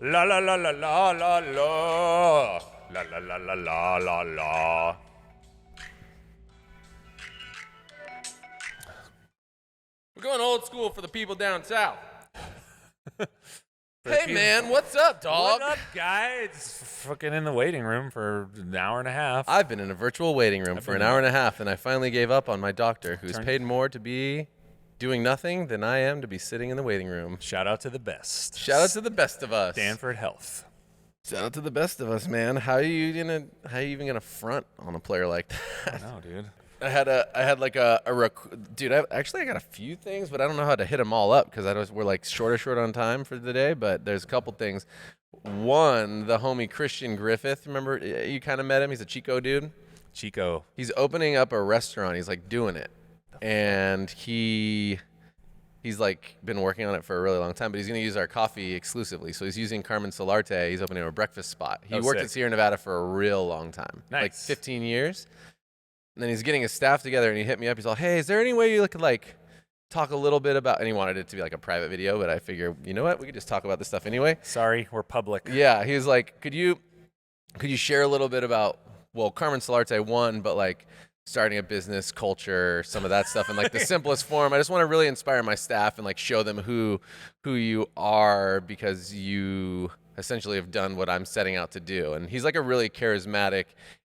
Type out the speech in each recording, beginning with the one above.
La la la la la la la. La la la la la la la. We're going old school for the people down south. For Hey, people- man, what's up, dog? What up, guys? Fucking in the waiting room for an hour and a half. I've been in a virtual waiting room for an hour and a half, and I finally gave up on my doctor, who's paid more to be doing nothing than I am to be sitting in the waiting room. Shout out to the best. Shout out to the best of us. Stanford Health. Shout out to the best of us, man. How you even gonna front on a player like that? No, dude. I had like dude. I got a few things, but I don't know how to hit them all up because we're like short on time for the day. But there's a couple things. One, the homie Christian Griffith. Remember, you kind of met him. He's a Chico dude. Chico. He's opening up a restaurant. He's like doing it, and he's like been working on it for a really long time. But he's gonna use our coffee exclusively. So he's using Carmen Solarte. He's opening a breakfast spot. He worked at Sierra Nevada for a real long time, like 15 years. And then he's getting his staff together, and he hit me up. He's all, "Hey, is there any way you could like talk a little bit about?" And he wanted it to be like a private video, but I figure, you know what, we could just talk about this stuff anyway. Sorry, we're public. Yeah, he was like, "Could you share a little bit about Carmen Solarte won, but like starting a business, culture, some of that stuff in like the simplest form. I just want to really inspire my staff and like show them who you are because you essentially have done what I'm setting out to do." And he's like a really charismatic,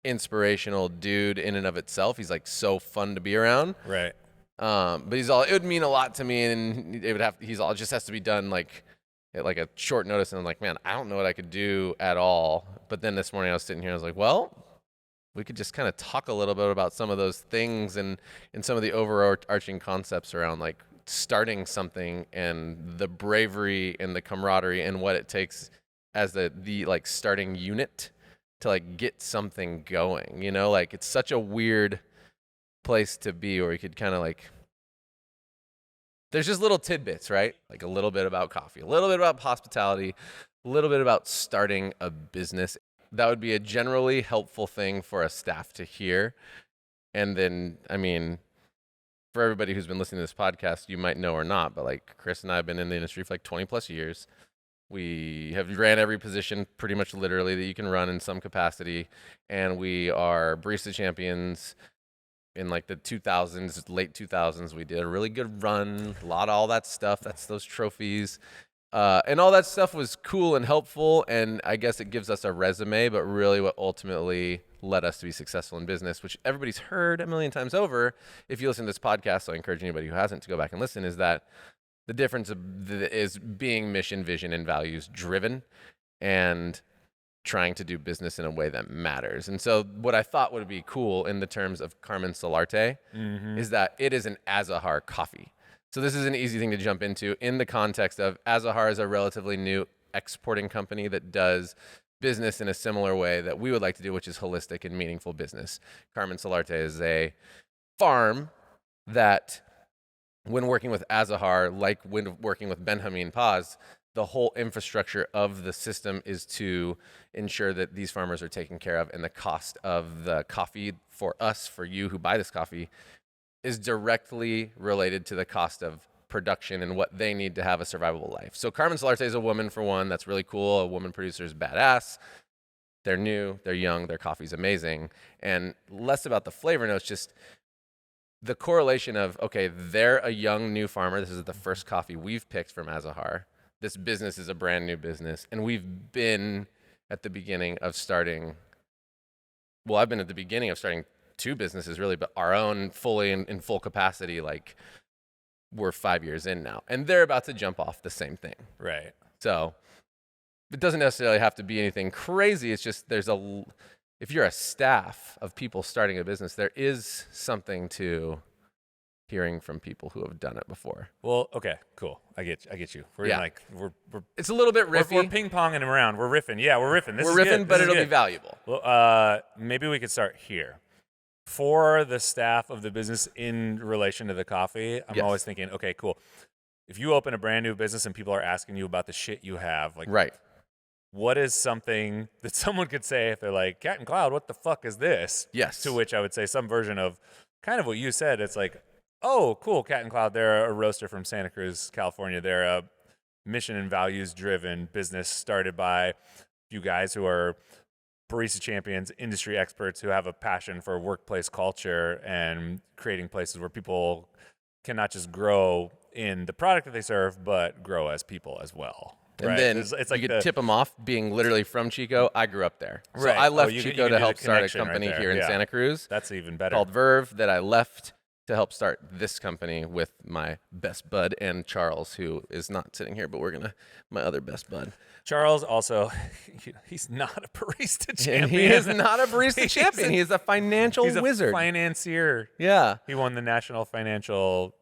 inspirational dude in and of itself. He's like so fun to be around. Right. But it would mean a lot to me, and it just has to be done like at like a short notice. And I'm like, man, I don't know what I could do at all. But then this morning I was sitting here and I was like, well, we could just kind of talk a little bit about some of those things and some of the overarching concepts around like starting something and the bravery and the camaraderie and what it takes as the like starting unit to like get something going, you know, like it's such a weird place to be where you could kind of like, there's just little tidbits, right? Like a little bit about coffee, a little bit about hospitality, a little bit about starting a business. That would be a generally helpful thing for a staff to hear. And then, I mean, for everybody who's been listening to this podcast, you might know or not, but like Chris and I have been in the industry for like 20 plus years. We have ran every position pretty much literally that you can run in some capacity. And we are barista champions in like the 2000s, late 2000s. We did a really good run, a lot of all that stuff. That's those trophies. And all that stuff was cool and helpful. And I guess it gives us a resume, but really what ultimately led us to be successful in business, which everybody's heard a million times over. If you listen to this podcast, so I encourage anybody who hasn't to go back and listen, is that the difference is being mission, vision, and values driven and trying to do business in a way that matters. And so what I thought would be cool in the terms of Carmen Solarte is that it is an Azahar coffee. So this is an easy thing to jump into in the context of Azahar is a relatively new exporting company that does business in a similar way that we would like to do, which is holistic and meaningful business. Carmen Solarte is a farm that, when working with Azahar, like when working with Benjamin Paz, the whole infrastructure of the system is to ensure that these farmers are taken care of, and the cost of the coffee for us, for you who buy this coffee, is directly related to the cost of production and what they need to have a survivable life. So Carmen Solarte is a woman, for one. That's really cool. A woman producer is badass. They're new, they're young, their coffee's amazing. And less about the flavor notes, just the correlation of, okay, they're a young, new farmer. This is the first coffee we've picked from Azahar. This business is a brand new business. And we've been at the beginning of starting, I've been at the beginning of starting two businesses really, but our own fully in full capacity, like we're 5 years in now. And they're about to jump off the same thing. Right. So it doesn't necessarily have to be anything crazy. It's just if you're a staff of people starting a business, there is something to hearing from people who have done it before. Well, okay, cool. I get you. We're it's a little bit riffy. We're ping-ponging around. We're riffing. Yeah, we're riffing. We're riffing, but it'll be valuable. Well, maybe we could start here. For the staff of the business in relation to the coffee, I'm always thinking, okay, cool. If you open a brand new business and people are asking you about the shit you have, like, right. What is something that someone could say if they're like, Cat and Cloud, what the fuck is this? Yes. To which I would say some version of kind of what you said. It's like, oh, cool, Cat and Cloud, they're a roaster from Santa Cruz, California. They're a mission and values driven business started by a few guys who are barista champions, industry experts who have a passion for workplace culture and creating places where people can not just grow in the product that they serve, but grow as people as well. And right? then it's like you could tip them off being literally from Chico. I grew up there. So I left Chico to help start a company here in Santa Cruz. That's even better. Called Verve, that I left to help start this company with my best bud and Charles, who is not sitting here, but my other best bud. Charles also, he's not a barista champion. And he is not a barista champion. He's a financial wizard. He's a financier. Yeah. He won the national financial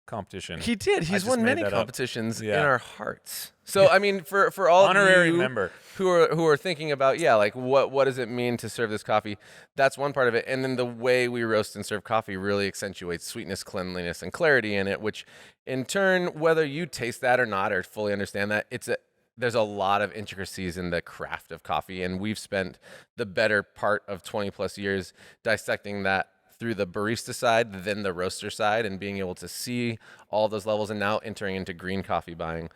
competition. He did. He's won many competitions in our hearts. So I mean, for all honorary of you member who are thinking about, like what does it mean to serve this coffee? That's one part of it. And then the way we roast and serve coffee really accentuates sweetness, cleanliness, and clarity in it, which in turn, whether you taste that or not or fully understand that, there's a lot of intricacies in the craft of coffee, and we've spent the better part of 20 plus years dissecting that through the barista side, then the roaster side, and being able to see all those levels. And now entering into green coffee buying,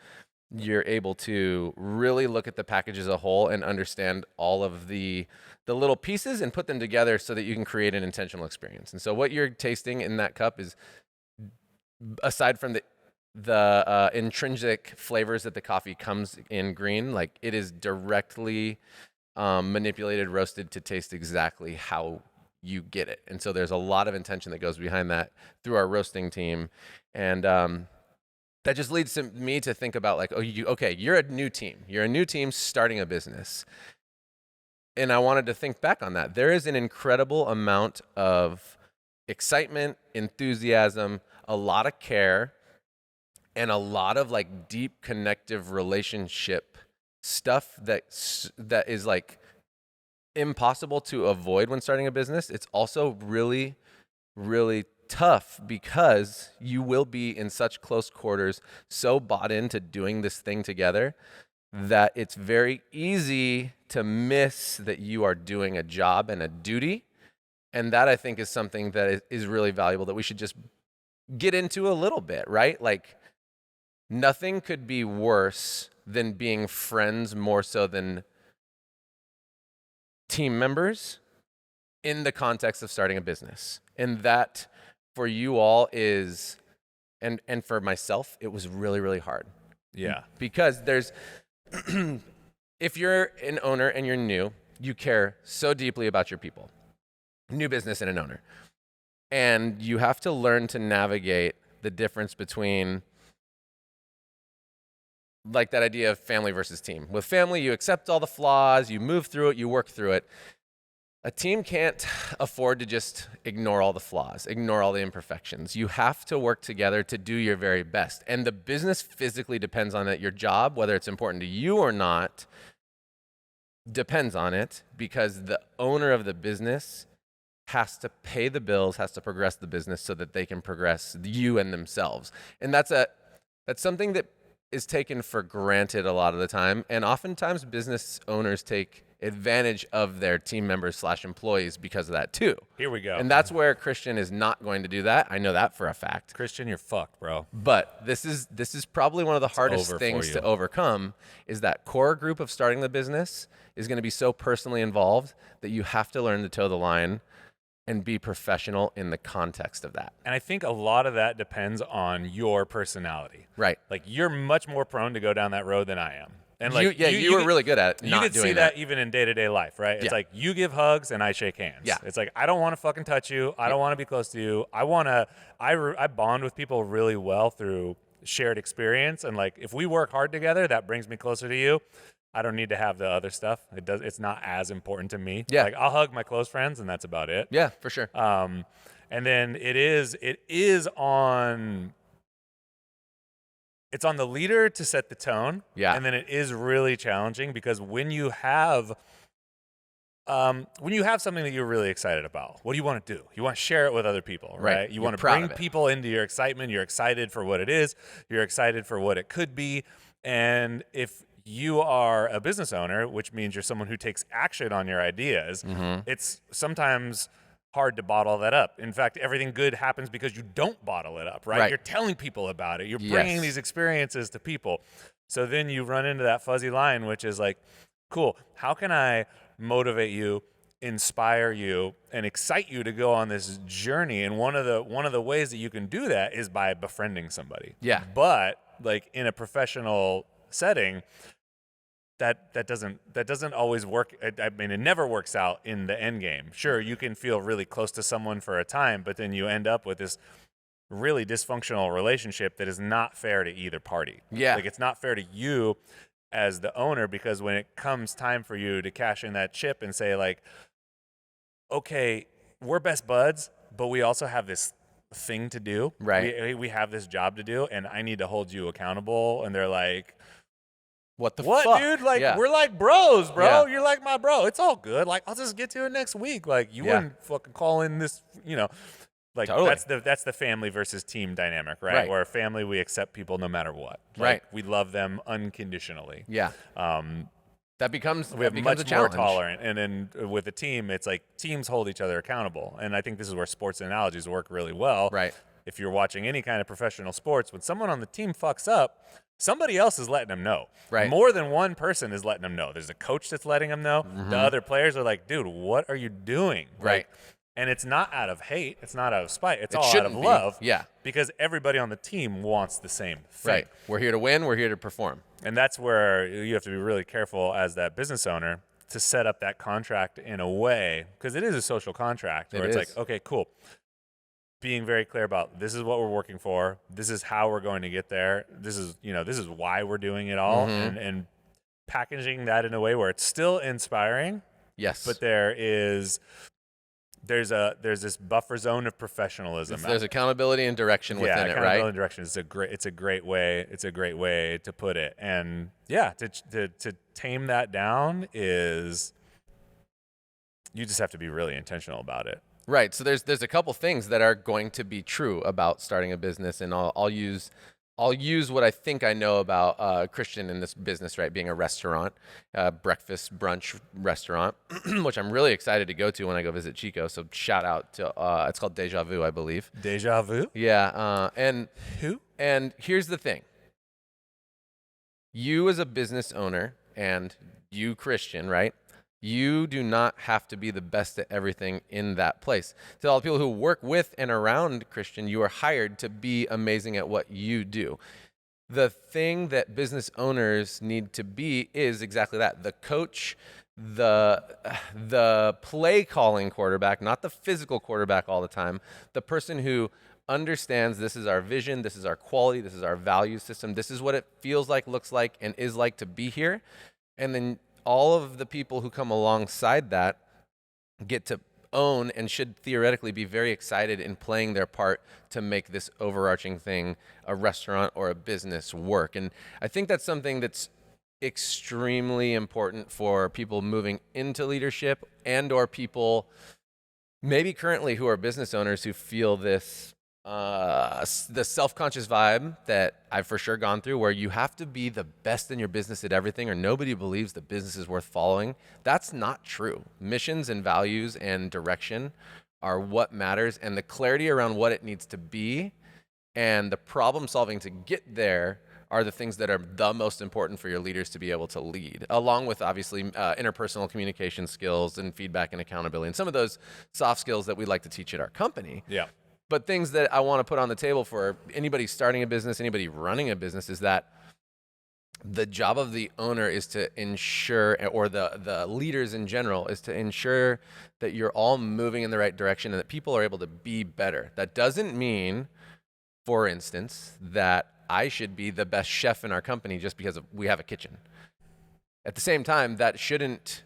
you're able to really look at the package as a whole and understand all of the little pieces and put them together so that you can create an intentional experience. And so what you're tasting in that cup is, aside from the intrinsic flavors that the coffee comes in green, like it is directly manipulated, roasted to taste exactly how you get it. And so there's a lot of intention that goes behind that through our roasting team. And that just leads me to think about like, you're a new team. You're a new team starting a business. And I wanted to think back on that. There is an incredible amount of excitement, enthusiasm, a lot of care, and a lot of like deep connective relationship stuff that is like impossible to avoid when starting a business. It's also really, really tough because you will be in such close quarters, so bought into doing this thing together that it's very easy to miss that you are doing a job and a duty. And that I think is something that is really valuable that we should just get into a little bit, right? Like nothing could be worse than being friends more so than team members in the context of starting a business. And that for you all is, and for myself, it was really, really hard. Yeah. Because there's, if you're an owner and you're new, you care so deeply about your people. New business and an owner. And you have to learn to navigate the difference between like that idea of family versus team. With family, you accept all the flaws, you move through it, you work through it. A team can't afford to just ignore all the flaws, ignore all the imperfections. You have to work together to do your very best. And the business physically depends on it. Your job, whether it's important to you or not, depends on it because the owner of the business has to pay the bills, has to progress the business so that they can progress you and themselves. And that's something that is taken for granted a lot of the time. And oftentimes business owners take advantage of their team members / employees because of that too. Here we go. And that's where Christian is not going to do that. I know that for a fact. Christian, you're fucked, bro. But this is probably one of the hardest things to overcome is that core group of starting the business is going to be so personally involved that you have to learn to toe the line and be professional in the context of that. And I think a lot of that depends on your personality. Right. Like you're much more prone to go down that road than I am. And like you were really good at it. You could see that even in day-to-day life, right? It's like you give hugs and I shake hands. Yeah. It's like I don't want to fucking touch you. I don't want to be close to you. I bond with people really well through shared experience. And like if we work hard together, that brings me closer to you. I don't need to have the other stuff. It's not as important to me. Yeah. Like I'll hug my close friends and that's about it. Yeah, for sure. And then it's on the leader to set the tone. Yeah. And then it is really challenging because when you have something that you're really excited about, what do you want to do? You want to share it with other people, right? You want to bring people into your excitement. You're excited for what it is. You're excited for what it could be. And if you are a business owner, which means you're someone who takes action on your ideas, it's sometimes hard to bottle that up. In fact, everything good happens because you don't bottle it up, right? Right. You're telling people about it. You're bringing Yes. these experiences to people. So then you run into that fuzzy line, which is like, cool, how can I motivate you, inspire you, and excite you to go on this journey? And one of the ways that you can do that is by befriending somebody. Yeah. But like in a professional setting, that doesn't always work. I mean, it never works out in the end game. Sure, you can feel really close to someone for a time, but then you end up with this really dysfunctional relationship that is not fair to either party. Yeah. Like it's not fair to you as the owner, because when it comes time for you to cash in that chip and say like, okay, we're best buds, but we also have this thing to do. Right. We have this job to do, and I need to hold you accountable. And they're like, What fuck? Dude? Like, Yeah. we're like bros, bro. Yeah. You're like my bro. It's all good. Like, I'll just get to it next week. Like, you wouldn't fucking call in this, like Totally. that's the family versus team dynamic, right? Right. Where a family, we accept people no matter what. Like, Right. we love them unconditionally. Yeah. That becomes We have a much more challenge. tolerant. And then with a team, it's like teams hold each other accountable. And I think this is where sports analogies work really well. Right. If you're watching any kind of professional sports, when someone on the team fucks up, somebody else is letting them know. Right. More than one person is letting them know. There's a coach that's letting them know. The other players are like, dude, what are you doing? Right. Like, and it's not out of hate. It's not out of spite. It's It all out shouldn't of be. love. Yeah. Because everybody on the team wants the same thing. Right. We're here to win. We're here to perform. And that's where you have to be really careful as that business owner to set up that contract in a way, because it is a social contract where it's is. like, okay, cool. Being very clear about this is what we're working for. This is how we're going to get there. This is why we're doing it all, and packaging that in a way where it's still inspiring, Yes. but there's this buffer zone of professionalism. There's accountability and direction within it, accountability right? and direction is it's a great way to put it. And yeah, to tame that down is, you just have to be really intentional about it. Right. So there's a couple things that are going to be true about starting a business, and I'll use what I think I know about Christian in this business, right? Being a restaurant, breakfast brunch restaurant, which I'm really excited to go to when I go visit Chico. So shout out to it's called Deja Vu, I believe. Deja vu? Yeah. And Who? And here's the thing. You as a business owner, and you Christian, right? You do not have to be the best at everything in that place. To all the people who work with and around Christian, you are hired to be amazing at what you do. The thing that business owners need to be is exactly that: the coach, the play calling quarterback, not the physical quarterback all the time, the person who understands this is our vision, this is our quality, this is our value system, this is what it feels like, looks like, and is like to be here. And then all of the people who come alongside that get to own and should theoretically be very excited in playing their part to make this overarching thing, a restaurant or a business, work. And I think that's something that's extremely important for people moving into leadership, and or people maybe currently who are business owners who feel this the self-conscious vibe that I've for sure gone through, where you have to be the best in your business at everything or nobody believes the business is worth following. That's not true. Missions and values and direction are what matters, and the clarity around what it needs to be and the problem solving to get there are the things that are the most important for your leaders to be able to lead, along with obviously interpersonal communication skills and feedback and accountability and some of those soft skills that we like to teach at our company. Yeah. But things that I want to put on the table for anybody starting a business, anybody running a business, is that the job of the owner is to ensure, or the leaders in general, is to ensure that you're all moving in the right direction and that people are able to be better. That doesn't mean, for instance, that I should be the best chef in our company just because we have a kitchen. At the same time, that shouldn't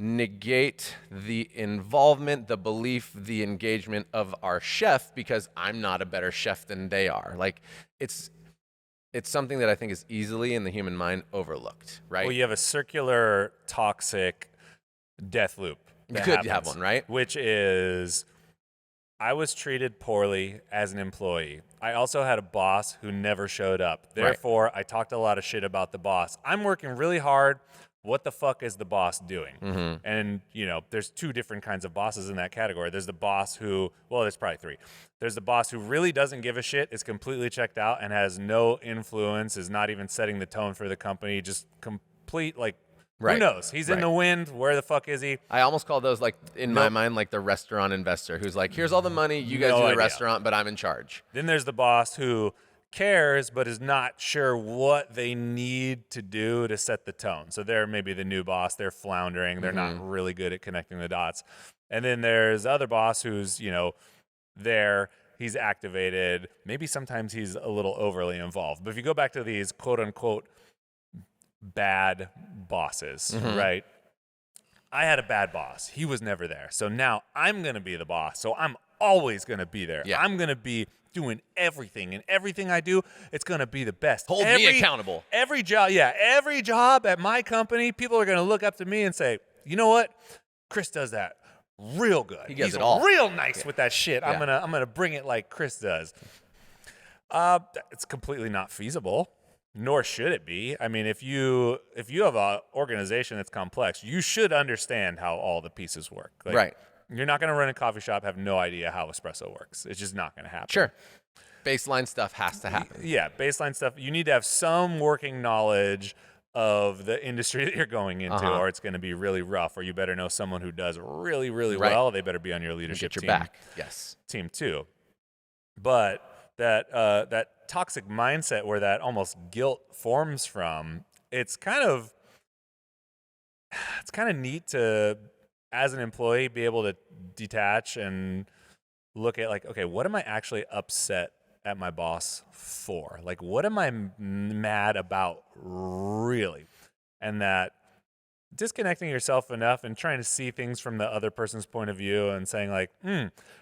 negate the involvement, the belief, the engagement of our chef because I'm not a better chef than they are. Like, it's something that I think is easily in the human mind overlooked, right? Well, you have a circular toxic death loop. You could have one, right? Which is I was treated poorly as an employee. I also had a boss who never showed up. Therefore, I talked a lot of shit about the boss. I'm working really hard. What the fuck is the boss doing? And, there's two different kinds of bosses in that category. There's the boss who, well, there's probably three. There's the boss who really doesn't give a shit, is completely checked out, and has no influence, is not even setting the tone for the company, just complete, who knows? He's in the wind. Where the fuck is he? I almost call those, in my mind, like the restaurant investor who's like, here's all the money, you guys do the restaurant, but I'm in charge. Then there's the boss who cares but is not sure what they need to do to set the tone. So they're maybe the new boss. They're floundering. They're not really good at connecting the dots. And then there's the other boss who's, there. He's activated. Maybe sometimes he's a little overly involved. But if you go back to these quote-unquote bad bosses, right? I had a bad boss. He was never there. So now I'm going to be the boss. So I'm always going to be there. Yeah. I'm going to be doing everything. And everything I do, it's going to be the best. Hold me accountable. Every job at my company, people are going to look up to me and say, you know what? Chris does that real good. He's it all. Real nice with that shit. I'm gonna bring it like Chris does. It's completely not feasible. Nor should it be. I mean, if you have an organization that's complex, you should understand how all the pieces work. Right. You're not going to run a coffee shop, have no idea how espresso works. It's just not going to happen. Sure. Baseline stuff has to happen. Yeah, baseline stuff. You need to have some working knowledge of the industry that you're going into, or it's going to be really rough. Or you better know someone who does really, really well. They better be on your leadership team. Get your back. Yes. Team too. But that toxic mindset where that almost guilt forms from, it's kind of neat to, as an employee, be able to detach and look at okay, what am I actually upset at my boss for? What am I mad about really? And that disconnecting yourself enough and trying to see things from the other person's point of view and saying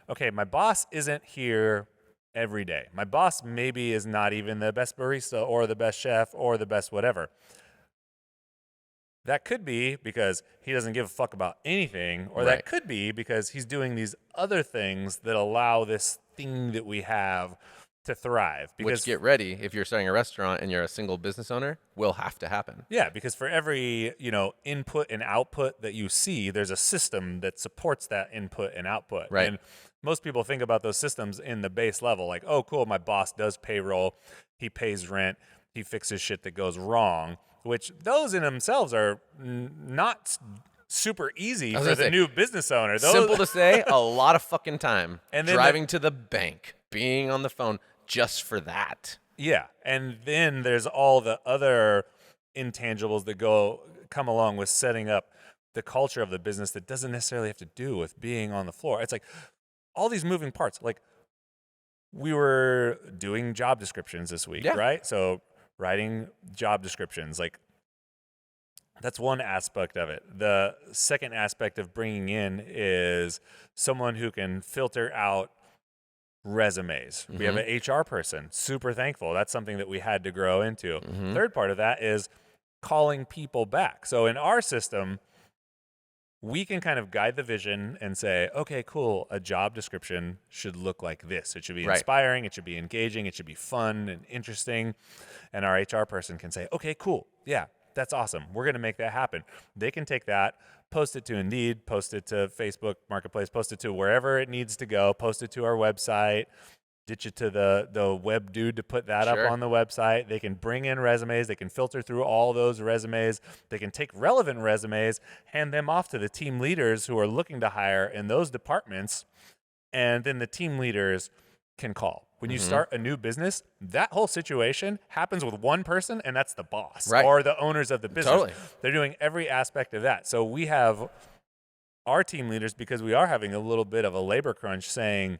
okay, my boss isn't here every day. My boss maybe is not even the best barista or the best chef or the best whatever. That could be because he doesn't give a fuck about anything, or that could be because he's doing these other things that allow this thing that we have to thrive. Which, get ready, if you're starting a restaurant and you're a single business owner, will have to happen. Yeah, because for every input and output that you see, there's a system that supports that input and output. Right. And most people think about those systems in the base level, oh, cool, my boss does payroll, he pays rent, he fixes shit that goes wrong, which those in themselves are not super easy for the new business owner. Simple to say, a lot of fucking time. And then driving to the bank, being on the phone just for that. Yeah, and then there's all the other intangibles that come along with setting up the culture of the business that doesn't necessarily have to do with being on the floor. It's all these moving parts. We were doing job descriptions this week, right? So writing job descriptions, that's one aspect of it. The second aspect of bringing in is someone who can filter out resumes. We have an HR person, super thankful. That's something that we had to grow into. Third part of that is calling people back. So in our system, we can kind of guide the vision and say, okay, cool, a job description should look like this. It should be inspiring, it should be engaging, it should be fun and interesting. And our HR person can say, okay, cool, yeah, that's awesome. We're going to make that happen. They can take that, post it to Indeed, post it to Facebook Marketplace, post it to wherever it needs to go, post it to our website, ditch it to the web dude to put that up on the website. They can bring in resumes. They can filter through all those resumes. They can take relevant resumes, hand them off to the team leaders who are looking to hire in those departments, and then the team leaders can call. When you start a new business, that whole situation happens with one person, and that's the boss or the owners of the business. Totally. They're doing every aspect of that. So we have our team leaders, because we are having a little bit of a labor crunch, saying,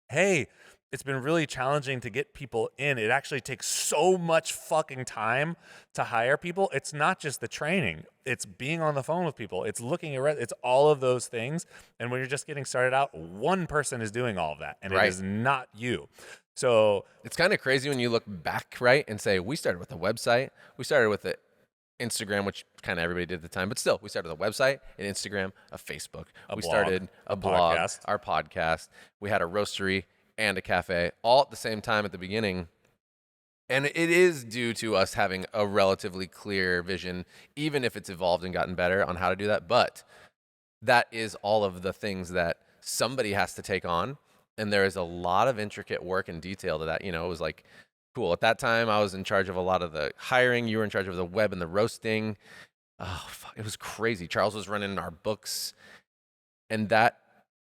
hey, it's been really challenging to get people in. It actually takes so much fucking time to hire people. It's not just the training. It's being on the phone with people. It's looking at it's all of those things. And when you're just getting started out, one person is doing all of that, and it is not you. So it's kind of crazy when you look back, right, and say, we started with a website. We started with Instagram, which kind of everybody did at the time, but still, we started a website, an Instagram, a Facebook. We started a blog, podcast. our podcast. We had a roastery and a cafe all at the same time at the beginning. And it is due to us having a relatively clear vision, even if it's evolved and gotten better on how to do that. But that is all of the things that somebody has to take on. And there is a lot of intricate work and detail to that. You know, it was like, cool. At that time, I was in charge of a lot of the hiring. You were in charge of the web and the roasting. Oh, fuck. It was crazy. Charles was running our books. And that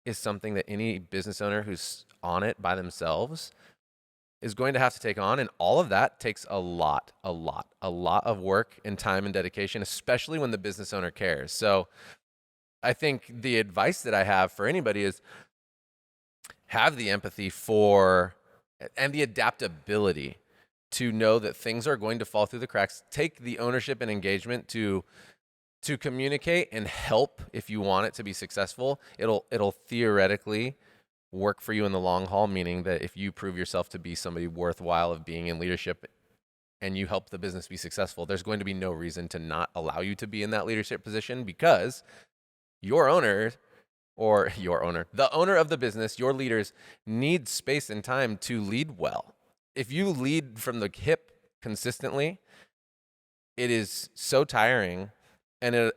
is something that any business owner who's on it by themselves is going to have to take on. And all of that takes a lot of work and time and dedication, especially when the business owner cares. So I think the advice that I have for anybody is have the empathy for and the adaptability to know that things are going to fall through the cracks. Take the ownership and engagement to communicate and help if you want it to be successful. It'll theoretically work for you in the long haul, meaning that if you prove yourself to be somebody worthwhile of being in leadership and you help the business be successful, there's going to be no reason to not allow you to be in that leadership position, because the owner of the business, your leaders need space and time to lead well. If you lead from the hip consistently, it is so tiring, and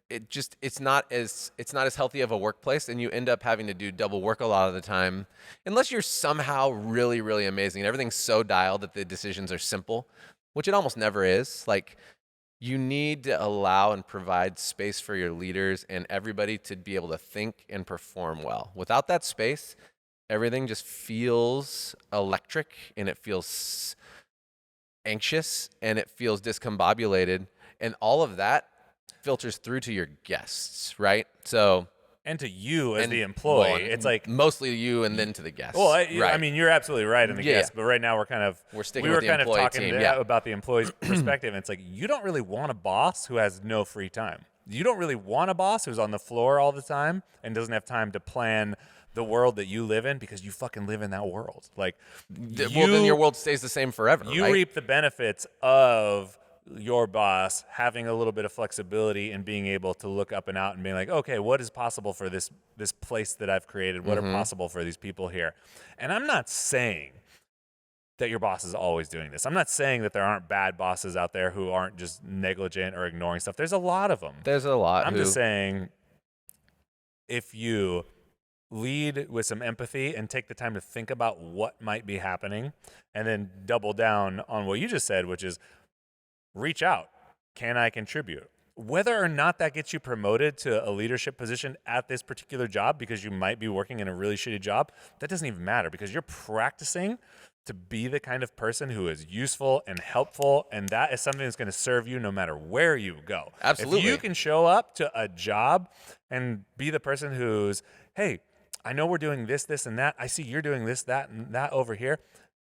it's not as healthy of a workplace, and you end up having to do double work a lot of the time, unless you're somehow really, really amazing and everything's so dialed that the decisions are simple, which it almost never is. Like, you need to allow and provide space for your leaders and everybody to be able to think and perform well. Without that space, everything just feels electric, and it feels anxious, and it feels discombobulated, and all of that filters through to your guests, right? So, and to you as the employee, well, it's like mostly to you and then to the guests. Well, right. I mean, you're absolutely right in the guests, but right now we're sticking with the employee talking team, about the employee's perspective, and it's like, you don't really want a boss who has no free time. You don't really want a boss who's on the floor all the time and doesn't have time to plan the world that you live in, because you fucking live in that world. Like, then your world stays the same forever. You right? reap the benefits of your boss having a little bit of flexibility and being able to look up and out and being like, okay, what is possible for this place that I've created? What are possible for these people here? And I'm not saying that your boss is always doing this. I'm not saying that there aren't bad bosses out there who aren't just negligent or ignoring stuff. There's a lot of them. There's a lot. I'm just saying, if you lead with some empathy and take the time to think about what might be happening, and then double down on what you just said, which is reach out. Can I contribute? Whether or not that gets you promoted to a leadership position at this particular job, because you might be working in a really shitty job, that doesn't even matter, because you're practicing to be the kind of person who is useful and helpful, and that is something that's going to serve you no matter where you go. Absolutely. If you can show up to a job and be the person who's, hey, I know we're doing this, and that. I see you're doing this, that, and that over here.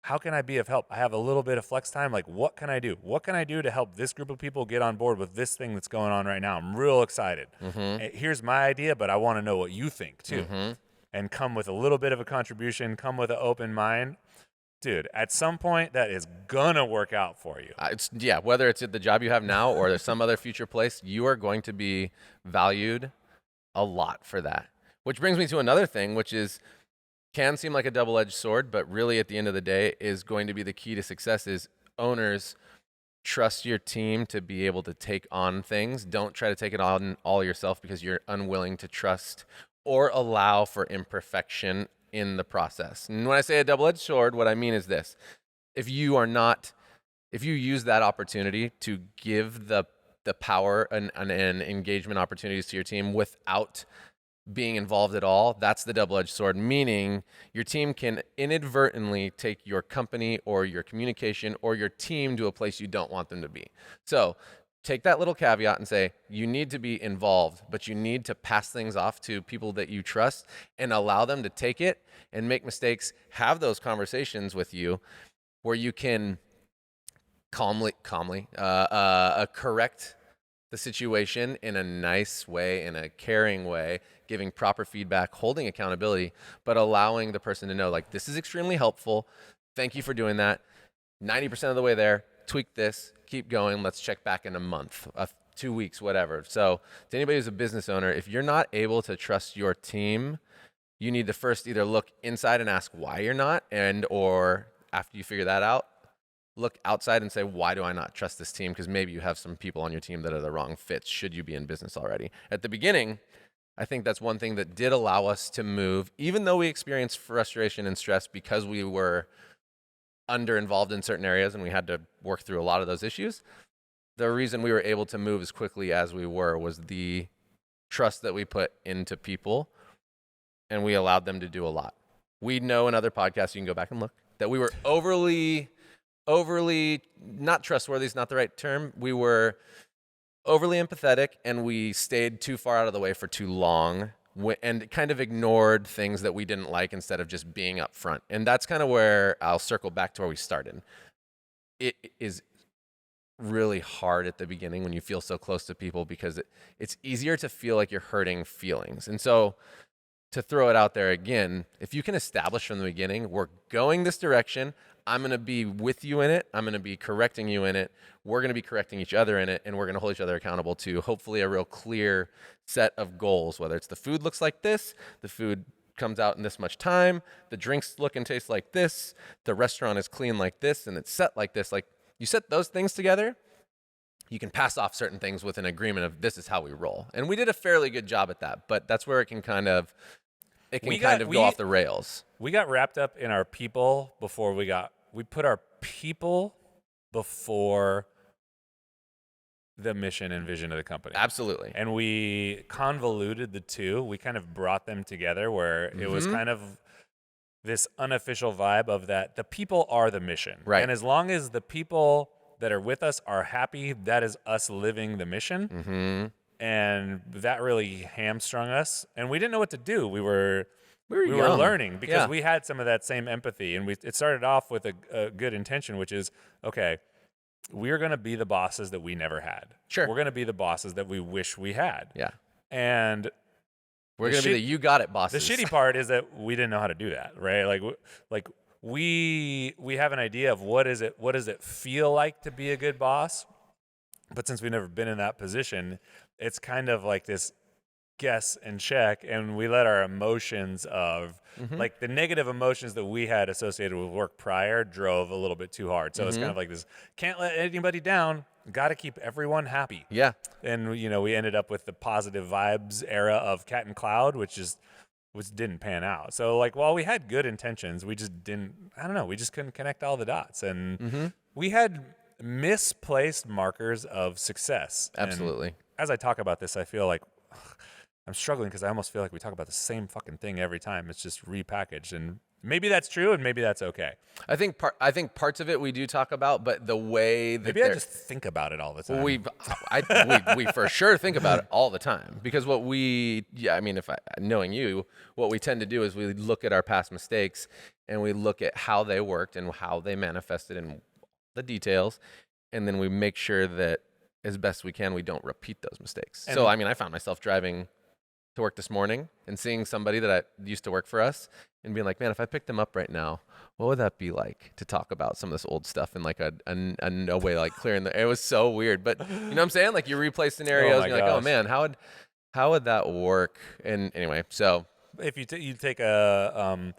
How can I be of help? I have a little bit of flex time. Like, what can I do? What can I do to help this group of people get on board with this thing that's going on right now? I'm real excited. Here's my idea, but I want to know what you think too. And come with a little bit of a contribution, come with an open mind. Dude, at some point, that is going to work out for you. Whether it's at the job you have now or there's some other future place, you are going to be valued a lot for that. Which brings me to another thing, which can seem like a double-edged sword, but really at the end of the day is going to be the key to success. Is owners, trust your team to be able to take on things. Don't try to take it on all yourself because you're unwilling to trust or allow for imperfection in the process. And when I say a double-edged sword, what I mean is this. If you use that opportunity to give the power and engagement opportunities to your team without being involved at all, that's the double-edged sword, meaning your team can inadvertently take your company or your communication or your team to a place you don't want them to be. So take that little caveat and say, you need to be involved, but you need to pass things off to people that you trust and allow them to take it and make mistakes, have those conversations with you where you can calmly correct the situation in a nice way, in a caring way, giving proper feedback, holding accountability, but allowing the person to know, like, this is extremely helpful. Thank you for doing that. 90% of the way there. tweak this, keep going. Let's check back in a month, 2 weeks, whatever. So to anybody who's a business owner, if you're not able to trust your team, you need to first either look inside and ask why you're not, or after you figure that out, look outside and say, why do I not trust this team? Because maybe you have some people on your team that are the wrong fits should you be in business already. At the beginning, I think that's one thing that did allow us to move, even though we experienced frustration and stress because we were under involved in certain areas and we had to work through a lot of those issues. The reason we were able to move as quickly as we were was the trust that we put into people, and we allowed them to do a lot. We know in other podcasts, you can go back and look, that we were overly, not trustworthy is not the right term. We were overly empathetic, and we stayed too far out of the way for too long and kind of ignored things that we didn't like instead of just being up front. And that's kind of where I'll circle back to where we started. It is really hard at the beginning when you feel so close to people because it's easier to feel like you're hurting feelings. And so to throw it out there again, if you can establish from the beginning, we're going this direction, I'm going to be with you in it, I'm going to be correcting you in it, we're going to be correcting each other in it, and we're going to hold each other accountable to hopefully a real clear set of goals, whether it's the food looks like this, the food comes out in this much time, the drinks look and taste like this, the restaurant is clean like this, and it's set like this. Like, you set those things together, you can pass off certain things with an agreement of this is how we roll. And we did a fairly good job at that, but that's where it can kind of go off the rails. We got wrapped up in our people before we put our people before the mission and vision of the company. Absolutely. And we convoluted the two. We kind of brought them together where it was kind of this unofficial vibe of that the people are the mission. Right. And as long as the people that are with us are happy, that is us living the mission. Mm-hmm. And that really hamstrung us. And we didn't know what to do. We were young. learning because we had some of that same empathy. And it started off with a good intention, which is, okay, we're going to be the bosses that we never had. Sure. We're going to be the bosses that we wish we had. Yeah. And we're going to be the you got it bosses. The shitty part is that we didn't know how to do that, right? Like we have an idea of what does it feel like to be a good boss? But since we've never been in that position, it's kind of like this guess and check, and we let our emotions of like the negative emotions that we had associated with work prior drove a little bit too hard. So it's kind of like this, can't let anybody down, got to keep everyone happy. Yeah. And we ended up with the positive vibes era of Cat and Cloud, which didn't pan out. So like while we had good intentions, we just couldn't connect all the dots. And we had misplaced markers of success. Absolutely. And as I talk about this, I feel like I'm struggling because I almost feel like we talk about the same fucking thing every time. It's just repackaged, and maybe that's true, and maybe that's okay. I think parts of it we do talk about, but the way that maybe I just think about it all the time. We for sure think about it all the time because knowing you, what we tend to do is we look at our past mistakes and we look at how they worked and how they manifested in the details, and then we make sure that as best we can we don't repeat those mistakes. So I found myself driving to work this morning and seeing somebody that I used to work for us and being like, man, if I picked them up right now, what would that be like to talk about some of this old stuff in like a no way, like clearing it was so weird. But you know what I'm saying? Like you replay scenarios and you're like, oh man, how would that work? And anyway, so if you take a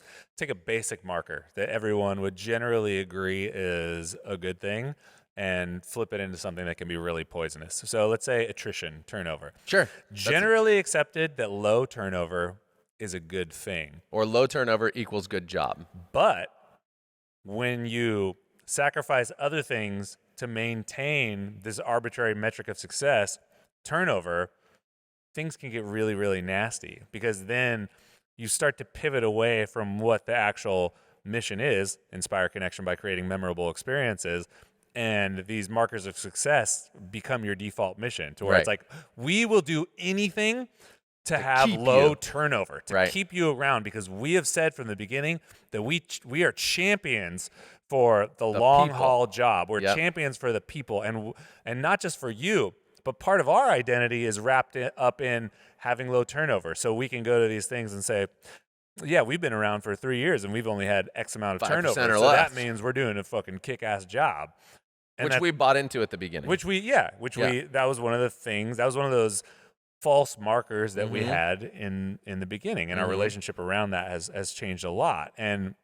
basic marker that everyone would generally agree is a good thing and flip it into something that can be really poisonous. So let's say attrition, turnover. Sure. Generally accepted that low turnover is a good thing. Or low turnover equals good job. But when you sacrifice other things to maintain this arbitrary metric of success, turnover, things can get really, really nasty because then you start to pivot away from what the actual mission is, inspire connection by creating memorable experiences. And these markers of success become your default mission to where it's like, we will do anything to have low turnover, to keep you around, because we have said from the beginning that we are champions for the long haul job. We're champions for the people, and not just for you, but part of our identity is wrapped up in having low turnover. So we can go to these things and say, yeah, we've been around for 3 years and we've only had X amount of turnover. So that means we're doing a fucking kick-ass job. And which we bought into at the beginning. That was one of the things, that was one of those false markers that we Mm-hmm. had in the beginning, and our relationship around that has changed a lot. And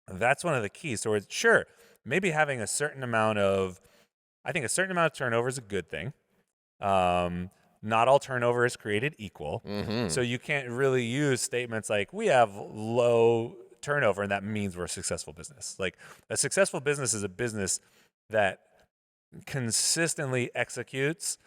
that's one of the keys. So sure, maybe having a certain amount of turnover is a good thing. Not all turnover is created equal. So you can't really use statements like, we have low turnover and that means we're a successful business. Like, a successful business is a business that consistently executes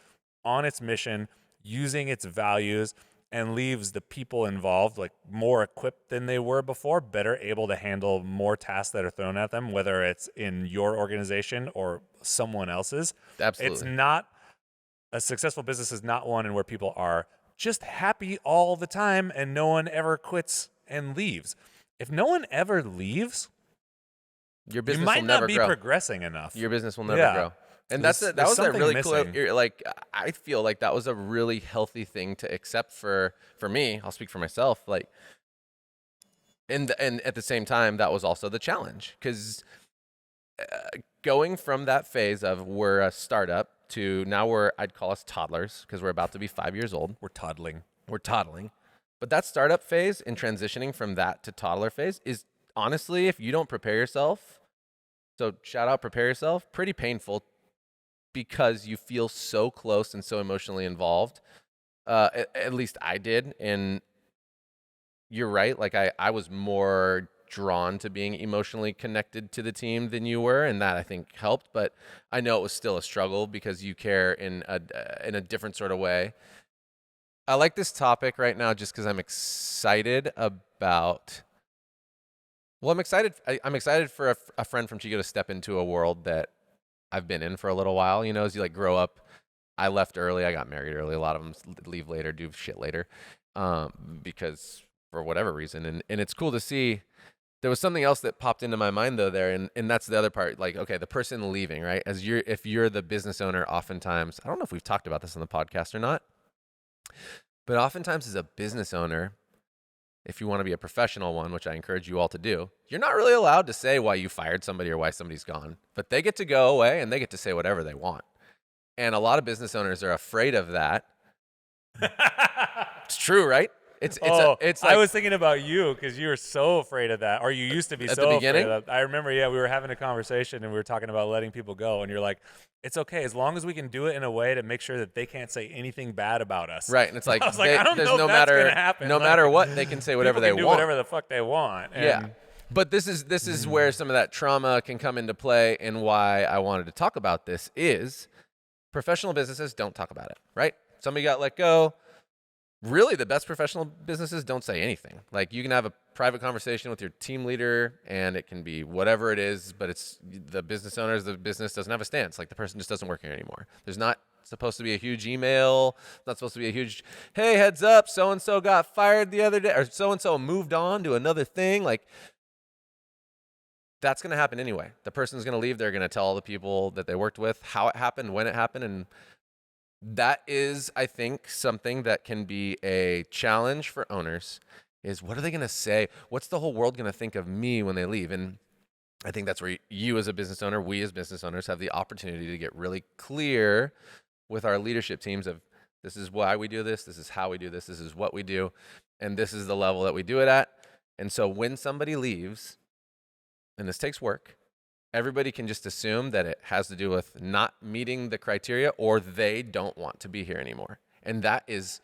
on its mission, using its values, and leaves the people involved like more equipped than they were before, better able to handle more tasks that are thrown at them, whether it's in your organization or someone else's. Absolutely. It's not a successful business is not one in where people are just happy all the time and no one ever quits and leaves. If no one ever leaves, your business you might will never not be grow. progressing enough. Your business will never grow. And that was a really missing. cool, like, I feel like that was a really healthy thing to accept for me. I'll speak for myself. Like, and at the same time, that was also the challenge, because going from that phase of we're a startup to now I'd call us toddlers, because we're about to be 5 years old. We're toddling. But that startup phase and transitioning from that to toddler phase is honestly, if you don't prepare yourself, so shout out, prepare yourself, pretty painful, because you feel so close and so emotionally involved. At least I did. And you're right. Like, I was more drawn to being emotionally connected to the team than you were, and that I think helped. But I know it was still a struggle because you care in a different sort of way. I like this topic right now just because I'm excited about. Well, I'm excited. I'm excited for a friend from Chico to step into a world that I've been in for a little while. You know, as you like grow up. I left early. I got married early. A lot of them leave later, do shit later, because for whatever reason. And it's cool to see. There was something else that popped into my mind though there, and that's the other part. Like, okay, the person leaving, right? If you're the business owner, oftentimes, I don't know if we've talked about this on the podcast or not, but oftentimes as a business owner, if you want to be a professional one, which I encourage you all to do, you're not really allowed to say why you fired somebody or why somebody's gone, but they get to go away and they get to say whatever they want. And a lot of business owners are afraid of that. It's true, right? It's like, I was thinking about you because you were so afraid of that, or you used to be at so the beginning. afraid of that. I remember, we were having a conversation and we were talking about letting people go, and you're like, it's okay as long as we can do it in a way to make sure that they can't say anything bad about us. Right, and it's like, I was like, I don't know if that's gonna happen. No matter what, they can say whatever they can do want. whatever the fuck they want. And yeah, but this is where some of that trauma can come into play, and why I wanted to talk about this is professional businesses don't talk about it, right? Somebody got let go. Really, the best professional businesses don't say anything. Like, you can have a private conversation with your team leader, and it can be whatever it is, but it's the business owners, the business doesn't have a stance. Like, the person just doesn't work here anymore. There's not supposed to be a huge email, not supposed to be a huge, hey, heads up, so-and-so got fired the other day, or so-and-so moved on to another thing. Like, that's going to happen anyway. The person's going to leave. They're going to tell all the people that they worked with how it happened, when it happened, and that is, I think, something that can be a challenge for owners, is what are they going to say? What's the whole world going to think of me when they leave? And I think that's where you as a business owner, we as business owners, have the opportunity to get really clear with our leadership teams of, this is why we do this is how we do this is what we do, and this is the level that we do it at. And so when somebody leaves, and this takes work, everybody can just assume that it has to do with not meeting the criteria, or they don't want to be here anymore. And that is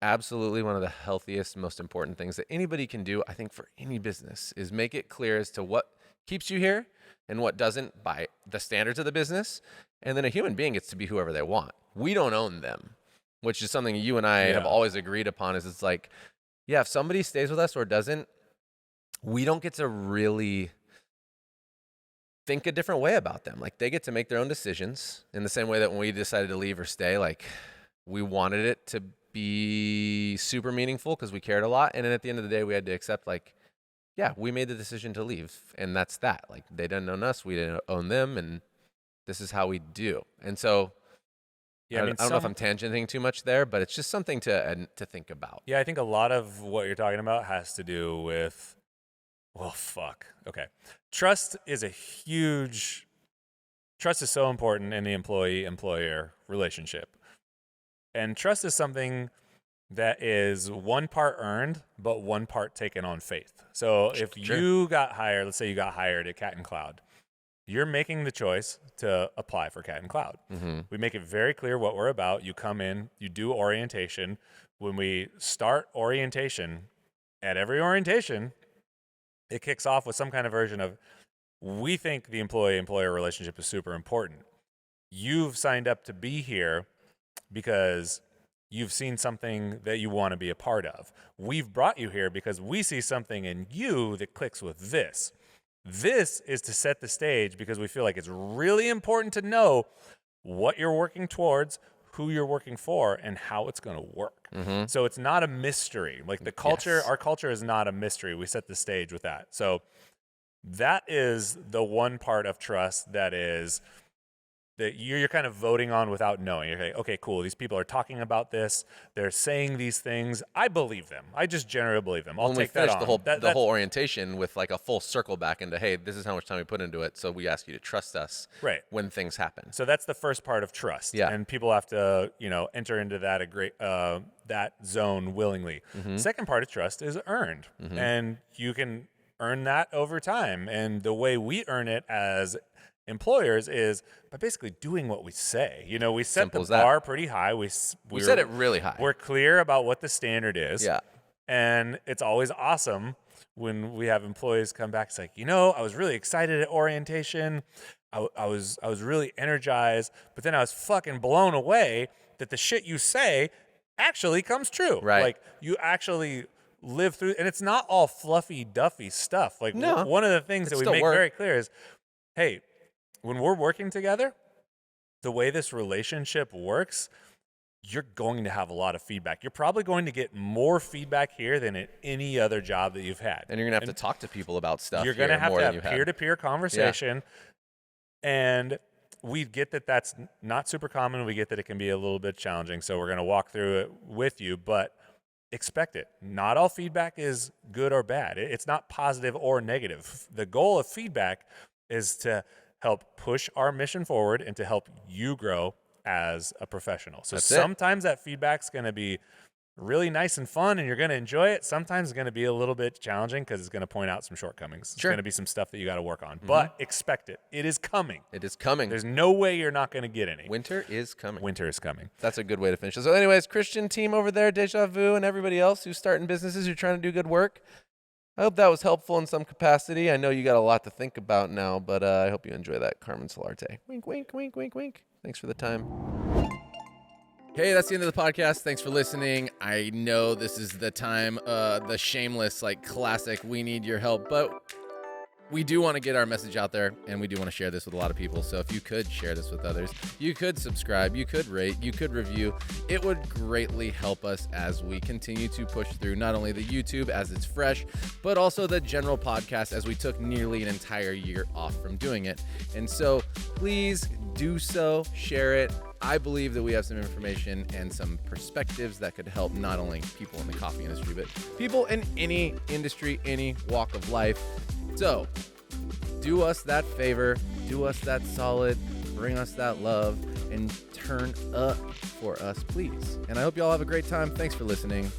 absolutely one of the healthiest, most important things that anybody can do, I think, for any business, is make it clear as to what keeps you here and what doesn't by the standards of the business. And then a human being gets to be whoever they want. We don't own them, which is something you and I have always agreed upon, is it's like, yeah, if somebody stays with us or doesn't, we don't get to really think a different way about them. Like, they get to make their own decisions in the same way that when we decided to leave or stay, like, we wanted it to be super meaningful because we cared a lot. And then at the end of the day, we had to accept, like, yeah, we made the decision to leave, and that's that. Like, they didn't own us, we didn't own them, and this is how we do. And so, I don't know if I'm tangenting too much there, but it's just something to think about. Yeah, I think a lot of what you're talking about has to do with, well, fuck. Okay. Trust is a huge trust is so important in the employee-employer relationship. And trust is something that is one part earned, but one part taken on faith. So if you got hired, let's say you got hired at Cat and Cloud, you're making the choice to apply for Cat and Cloud. Mm-hmm. We make it very clear what we're about. You come in, you do orientation. When we start orientation, at every orientation, it kicks off with some kind of version of, we think the employee-employer relationship is super important. You've signed up to be here because you've seen something that you want to be a part of. We've brought you here because we see something in you that clicks with this. This is to set the stage because we feel like it's really important to know what you're working towards, who you're working for, and how it's going to work. Mm-hmm. So it's not a mystery. Like the culture, our culture is not a mystery. We set the stage with that. So that is the one part of trust that is that you're kind of voting on without knowing. You're like, okay, cool. These people are talking about this. They're saying these things. I believe them. I just generally believe them. I'll take that on. The whole orientation with like a full circle back into, hey, this is how much time we put into it. So we ask you to trust us when things happen. So that's the first part of trust. Yeah. And people have to, enter into that that zone willingly. Mm-hmm. Second part of trust is earned. Mm-hmm. And you can earn that over time. And the way we earn it as employers is by basically doing what we say. We set Simple the bar pretty high. We set it really high. We're clear about what the standard is. Yeah. And it's always awesome when we have employees come back. It's like, I was really excited at orientation. I was really energized, but then I was fucking blown away that the shit you say actually comes true. Right. Like you actually live through, and it's not all fluffy duffy stuff. Like no, one of the things that we make very clear is, hey, when we're working together, the way this relationship works, you're going to have a lot of feedback. You're probably going to get more feedback here than at any other job that you've had. And you're going to have to talk to people about stuff. You're going to have peer-to-peer conversation. Yeah. And we get that that's not super common. We get that it can be a little bit challenging. So we're going to walk through it with you, but expect it. Not all feedback is good or bad. It's not positive or negative. The goal of feedback is to help push our mission forward and to help you grow as a professional. So sometimes that feedback's going to be really nice and fun and you're going to enjoy it. Sometimes it's going to be a little bit challenging because it's going to point out some shortcomings. It's going to be some stuff that you got to work on. Mm-hmm. But expect it. It is coming. It is coming. There's no way you're not going to get any. Winter is coming. Winter is coming. That's a good way to finish it. So anyways, Christian team over there, Deja Vu, and everybody else who's starting businesses, who's trying to do good work, I hope that was helpful in some capacity. I know you got a lot to think about now, but I hope you enjoy that Carmen Solarte. Wink, wink, wink, wink, wink. Thanks for the time. Hey, that's the end of the podcast. Thanks for listening. I know this is the time, the shameless, classic, we need your help, but we do want to get our message out there, and we do want to share this with a lot of people. So if you could share this with others, you could subscribe, you could rate, you could review. It would greatly help us as we continue to push through not only the YouTube as it's fresh, but also the general podcast as we took nearly an entire year off from doing it. And so please do so, share it. I believe that we have some information and some perspectives that could help not only people in the coffee industry, but people in any industry, any walk of life. So do us that favor, do us that solid, bring us that love, and turn up for us, please. And I hope you all have a great time. Thanks for listening.